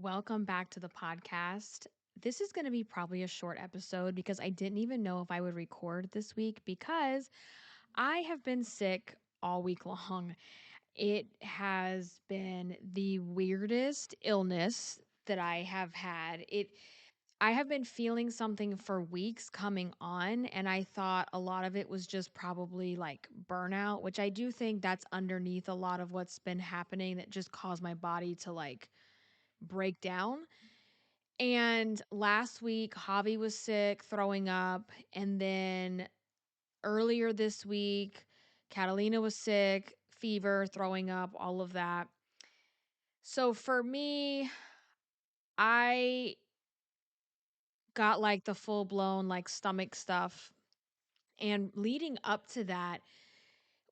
Welcome back to the podcast. This is going to be probably a short episode because I didn't even know if I would record this week because I have been sick all week long. It has been the weirdest illness that I have had. I have been feeling something for weeks coming on, and I thought a lot of it was just probably like burnout, which I do think that's underneath a lot of what's been happening that just caused my body to like break down. And last week, Javi was sick, throwing up. And then earlier this week, Catalina was sick, fever, throwing up, all of that. So for me, I got like the full blown like stomach stuff. And leading up to that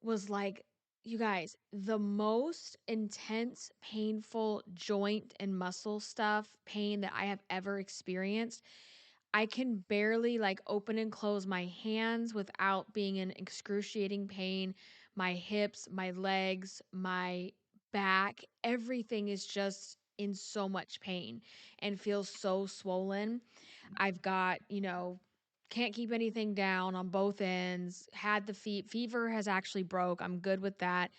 was like, you guys, the most intense, painful joint and muscle stuff pain that I have ever experienced. I can barely like open and close my hands without being in excruciating pain. My hips, my legs, my back, everything is just in so much pain and feels so swollen. I've got, can't keep anything down on both ends. Had the fever has actually broke. I'm good with that.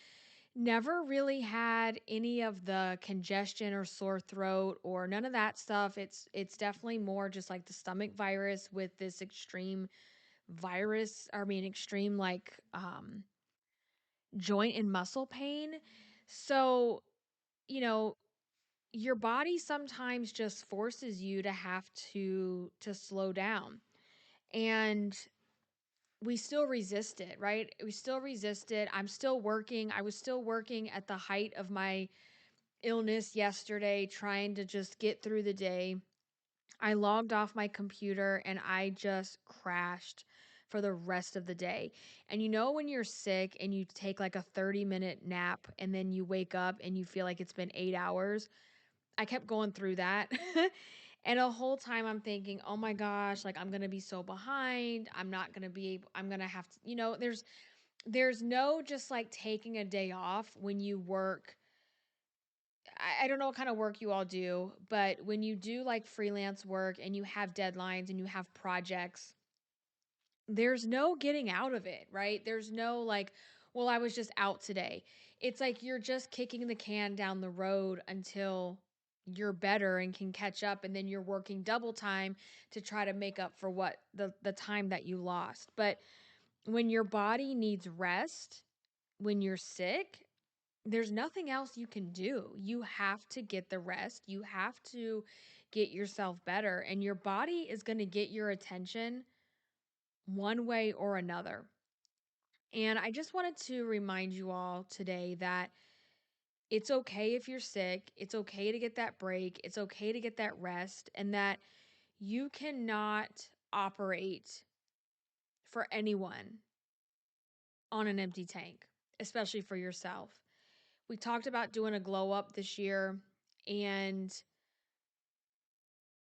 Never really had any of the congestion or sore throat or none of that stuff. It's definitely more just like the stomach virus with this extreme extreme like joint and muscle pain. So, you know, your body sometimes just forces you to have to slow down. And we still resist it, right? We still resist it. I'm still working. I was still working at the height of my illness yesterday, trying to just get through the day. I logged off my computer and I just crashed for the rest of the day. And when you're sick and you take like a 30-minute nap and then you wake up and you feel like it's been 8 hours, I kept going through that. And the whole time I'm thinking, oh my gosh, like I'm going to be so behind. I'm not going to be able, I'm going to have to, there's no just like taking a day off when you work. I don't know what kind of work you all do, but when you do like freelance work and you have deadlines and you have projects, there's no getting out of it, right? There's no like, well, I was just out today. It's like you're just kicking the can down the road until you're better and can catch up, and then you're working double time to try to make up for what the time that you lost. But when your body needs rest, when you're sick, there's nothing else you can do. You have to get the rest. You have to get yourself better, and your body is going to get your attention one way or another. And I just wanted to remind you all today that it's okay if you're sick. It's okay to get that break. It's okay to get that rest, and that you cannot operate for anyone on an empty tank, especially for yourself. We talked about doing a glow up this year, and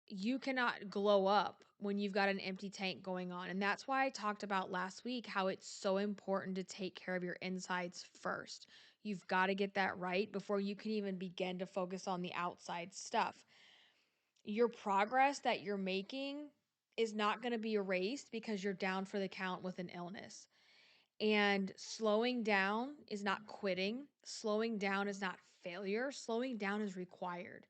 you cannot glow up when you've got an empty tank going on. And that's why I talked about last week how it's so important to take care of your insides first. You've got to get that right before you can even begin to focus on the outside stuff. Your progress that you're making is not going to be erased because you're down for the count with an illness. And slowing down is not quitting. Slowing down is not failure. Slowing down is required.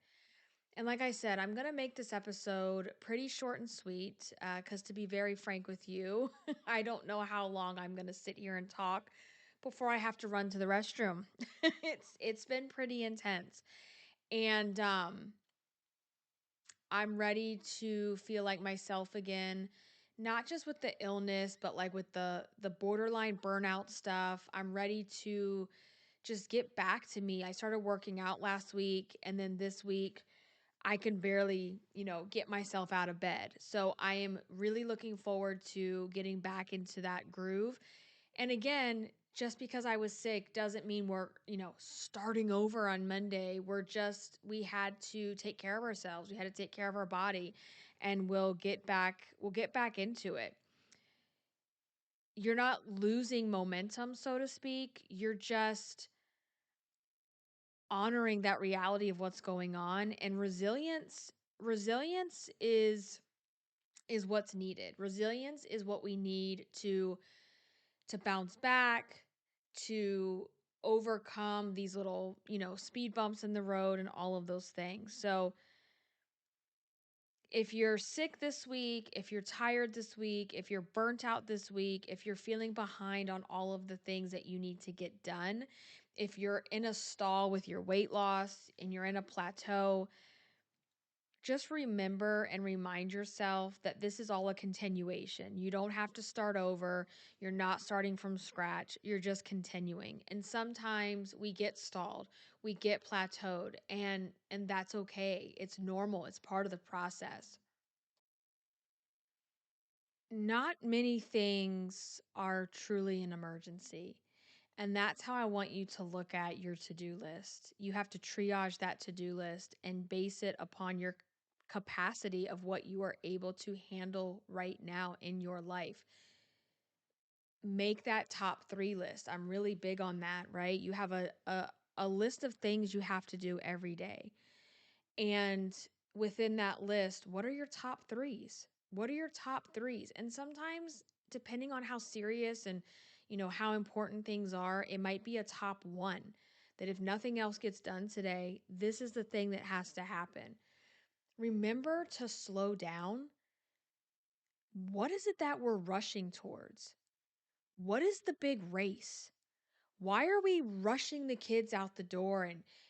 And like I said, I'm going to make this episode pretty short and sweet because, to be very frank with you, I don't know how long I'm going to sit here and talk before I have to run to the restroom. It's been pretty intense. And I'm ready to feel like myself again, not just with the illness, but like with the borderline burnout stuff. I'm ready to just get back to me. I started working out last week, and then this week I can barely, get myself out of bed. So I am really looking forward to getting back into that groove. And again, just because I was sick doesn't mean we're, starting over on Monday. We had to take care of ourselves. We had to take care of our body, and we'll get back into it. You're not losing momentum, so to speak. You're just honoring that reality of what's going on, and resilience is what's needed. Resilience is what we need to bounce back, to overcome these little, speed bumps in the road and all of those things. So, if you're sick this week, if you're tired this week, if you're burnt out this week, if you're feeling behind on all of the things that you need to get done, if you're in a stall with your weight loss and you're in a plateau, just remember and remind yourself that this is all a continuation. You don't have to start over. You're not starting from scratch. You're just continuing. And sometimes we get stalled, we get plateaued, and that's okay. It's normal. It's part of the process. Not many things are truly an emergency. And that's how I want you to look at your to do list. You have to triage that to do list and base it upon your capacity of what you are able to handle right now in your life. Make that top three list. I'm really big on that, right? You have a list of things you have to do every day. And within that list, what are your top threes? What are your top threes? And sometimes, depending on how serious and how important things are, it might be a top one that if nothing else gets done today, this is the thing that has to happen. Remember to slow down. What is it that we're rushing towards? What is the big race? Why are we rushing the kids out the door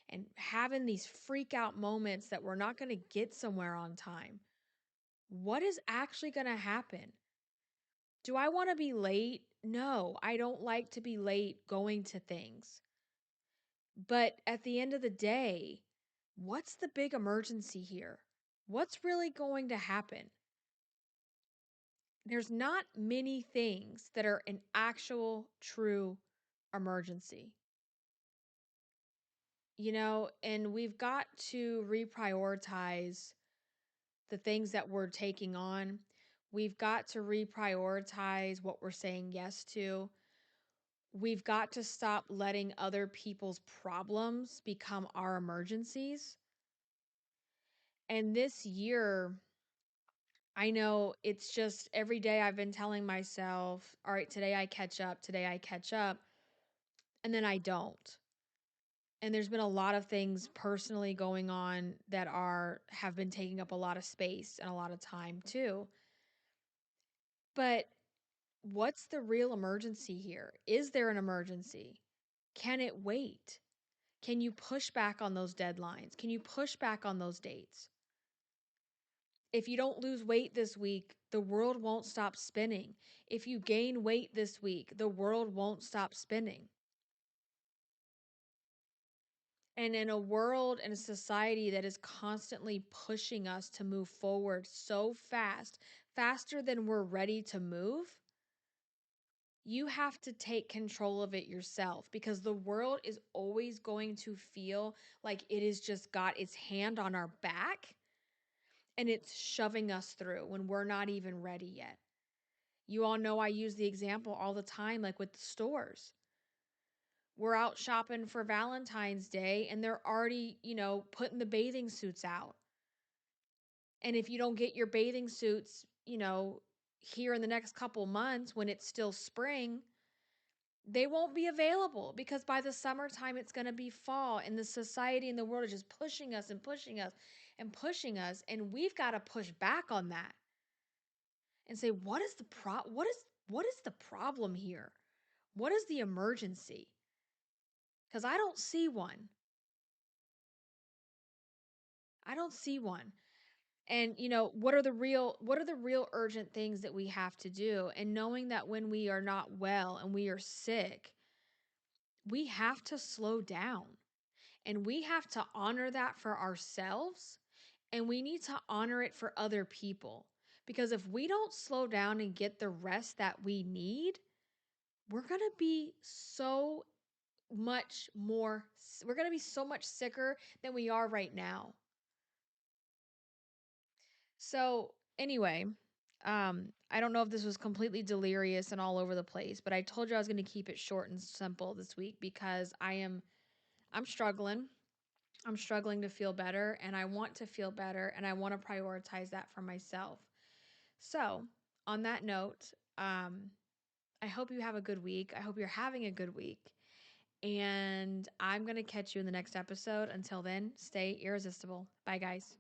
and having these freak out moments that we're not going to get somewhere on time? What is actually going to happen? Do I want to be late? No, I don't like to be late going to things. But at the end of the day, what's the big emergency here? What's really going to happen? There's not many things that are an actual true emergency. And we've got to reprioritize the things that we're taking on. We've got to reprioritize what we're saying yes to. We've got to stop letting other people's problems become our emergencies. And this year, I know it's just every day I've been telling myself, all right, today I catch up, today I catch up, and then I don't. And there's been a lot of things personally going on that have been taking up a lot of space and a lot of time too. But what's the real emergency here? Is there an emergency? Can it wait? Can you push back on those deadlines? Can you push back on those dates? If you don't lose weight this week, the world won't stop spinning. If you gain weight this week, the world won't stop spinning. And in a world and a society that is constantly pushing us to move forward so fast, faster than we're ready to move, you have to take control of it yourself because the world is always going to feel like it has just got its hand on our back and it's shoving us through when we're not even ready yet. You all know I use the example all the time, like with the stores. We're out shopping for Valentine's Day and they're already, putting the bathing suits out. And if you don't get your bathing suits, here in the next couple months when it's still spring, they won't be available because by the summertime it's going to be fall and the society and the world is just pushing us and pushing us and pushing us, and we've got to push back on that and say what is the problem here? What is the emergency? Cuz I don't see one. I don't see one. And what are the real urgent things that we have to do, and knowing that when we are not well and we are sick, we have to slow down. And we have to honor that for ourselves, and we need to honor it for other people. Because if we don't slow down and get the rest that we need, we're going to be so we're going to be so much sicker than we are right now. So, anyway, I don't know if this was completely delirious and all over the place, but I told you I was going to keep it short and simple this week because I'm struggling. I'm struggling to feel better and I want to feel better and I want to prioritize that for myself. So, on that note, I hope you have a good week. I hope you're having a good week. And I'm going to catch you in the next episode. Until then, stay irresistible. Bye, guys.